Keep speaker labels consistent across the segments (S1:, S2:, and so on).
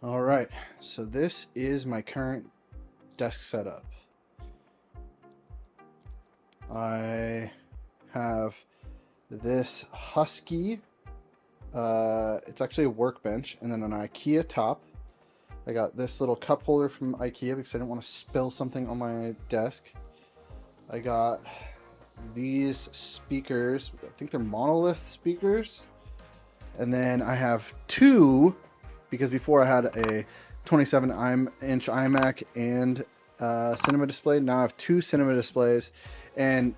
S1: All right, so this is my current desk setup. I have this Husky. It's actually a workbench, and then an IKEA top. I got this little cup holder from IKEA because I didn't want to spill something on my desk. I got these speakers. I think they're monolith speakers. And then I have two, because before I had a 27-inch iMac and cinema display. Now I have two cinema displays. And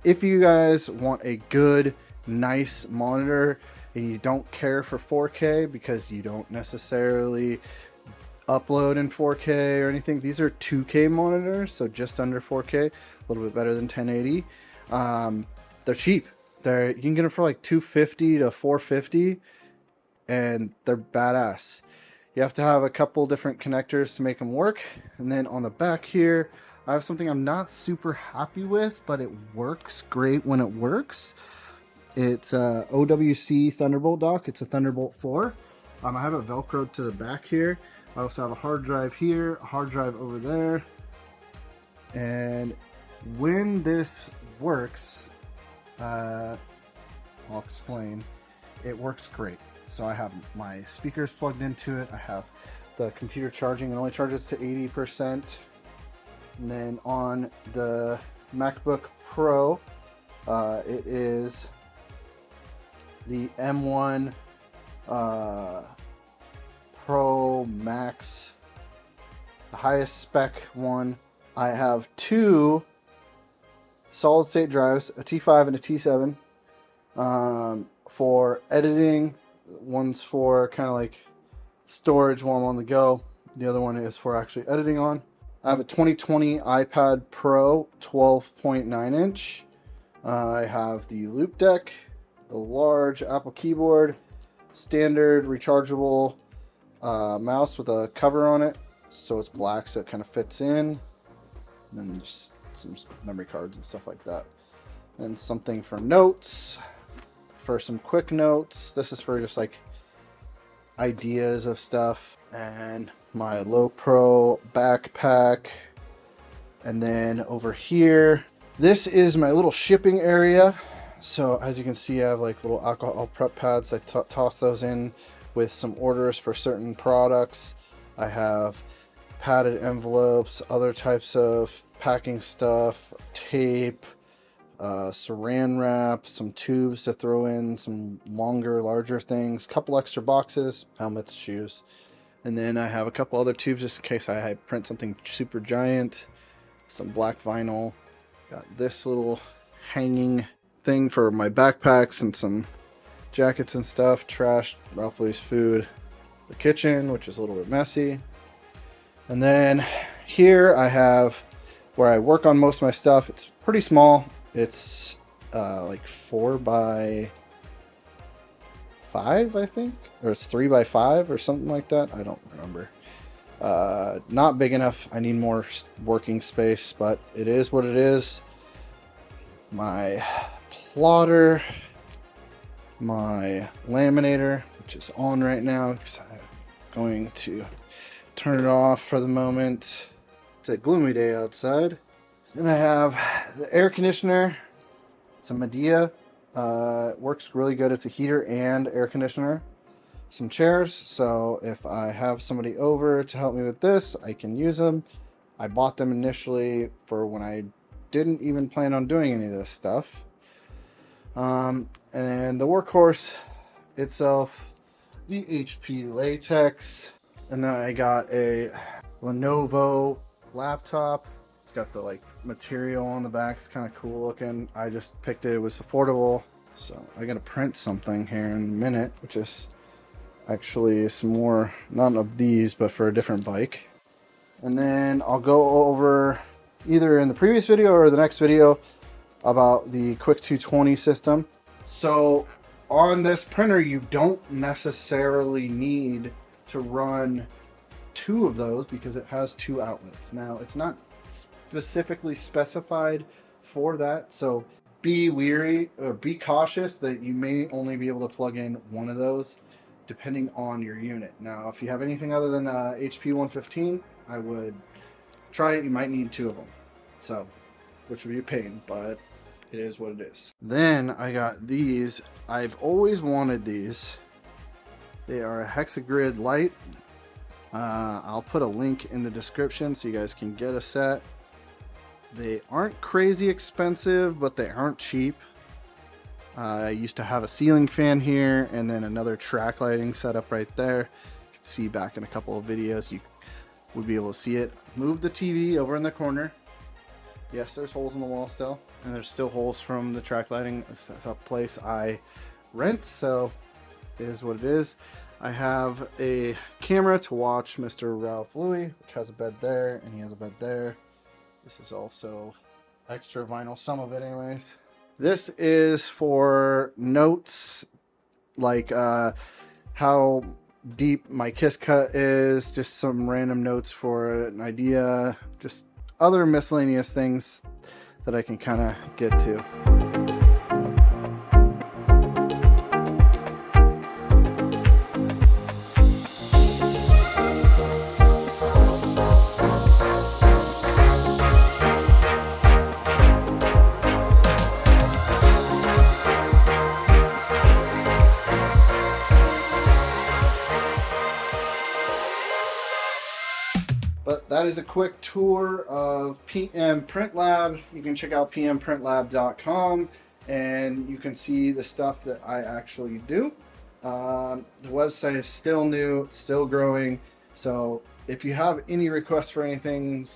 S1: if you guys want a good, nice monitor and you don't care for 4K because you don't necessarily upload in 4K or anything, these are 2K monitors, so just under 4K, a little bit better than 1080. They're cheap. You can get them for like $250 to $450, and they're badass. You have to have a couple different connectors to make them work. And then on the back here, I have something I'm not super happy with, but it works great when it works. It's a OWC Thunderbolt dock. It's a Thunderbolt 4. I have it Velcroed to the back here. I also have a hard drive here, a hard drive over there. And when this works, I'll explain. It works great. So I have my speakers plugged into it. I have the computer charging. It only charges to 80%. And then on the MacBook Pro, it is the M1 Pro Max, the highest spec one. I have two solid state drives, a T5 and a T7, for editing. One's for kind of like storage while I'm on the go. The other one is for actually editing on. I have a 2020 iPad Pro 12.9 inch. I have the Loop Deck, the large Apple keyboard, standard rechargeable mouse with a cover on it, so it's black, so it kind of fits in. And then just some memory cards and stuff like that. And something for notes, for some quick notes. This is for just like ideas of stuff. And my Low Pro backpack. And then over here, this is my little shipping area. So as you can see, I have like little alcohol prep pads. I toss those in with some orders for certain products. I have padded envelopes, other types of packing stuff, tape, saran wrap, some tubes to throw in, some larger things, couple extra boxes, helmets, shoes. And then I have a couple other tubes just in case I print something super giant, some black vinyl. Got this little hanging thing for my backpacks and some jackets and stuff, trash, Ralphie's food, the kitchen, which is a little bit messy. And then here I have where I work on most of my stuff. It's pretty small. It's like 4 by 5, I think, or it's 3 by 5 or something like that. I don't remember. Not big enough. I need more working space, but it is what it is. My plotter, my laminator, which is on right now because I'm going to turn it off for the moment. It's a gloomy day outside. Then I have the air conditioner. It's a Medea. It works really good. It's a heater and air conditioner. Some chairs, so if I have somebody over to help me with this, I can use them. I bought them initially for when I didn't even plan on doing any of this stuff. And the workhorse itself, the HP Latex. And then I got a Lenovo laptop. It's got the like material on the back. It's kind of cool looking. I just picked it. It was affordable. So I'm going to print something here in a minute, which is actually some more, not of these, but for a different bike. And then I'll go over either in the previous video or the next video about the Quick 220 system. So on this printer, you don't necessarily need to run 2 of those because it has 2 outlets. Now, it's not specifically specified for that, so be wary or be cautious that you may only be able to plug in one of those depending on your unit. Now, if you have anything other than HP 115, I would try it. You might need 2 of them, so which would be a pain, but it is what it is. Then I got these. I've always wanted these. They are a hexagrid light. I'll put a link in the description so you guys can get a set. They aren't crazy expensive, but they aren't cheap. I used to have a ceiling fan here and then another track lighting setup right there. You can see back in a couple of videos, you would be able to see it. Move the TV over in the corner. Yes, there's holes in the wall still, and there's still holes from the track lighting setup place I rent, so it is what it is. I have a camera to watch Mr. Ralph Louis, which has a bed there, and he has a bed there. This is also extra vinyl, some of it anyways. This is for notes, like how deep my kiss cut is, just some random notes for an idea, just other miscellaneous things that I can kind of get to. But that is a quick tour of PM Print Lab. You can check out pmprintlab.com and you can see the stuff that I actually do. The website is still new, it's still growing. So if you have any requests for anything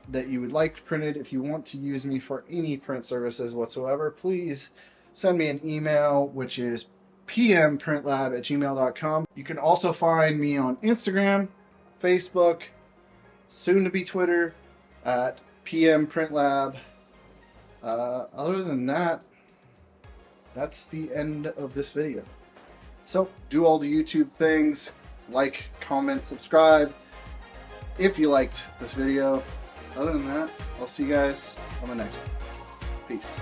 S1: that you would like printed, if you want to use me for any print services whatsoever, please send me an email, which is pmprintlab@gmail.com. You can also find me on Instagram, Facebook, soon to be Twitter, at PM Print Lab. Other than that, that's the end of this video. So do all the YouTube things, like, comment, subscribe if you liked this video. Other than that, I'll see you guys on the next one. Peace.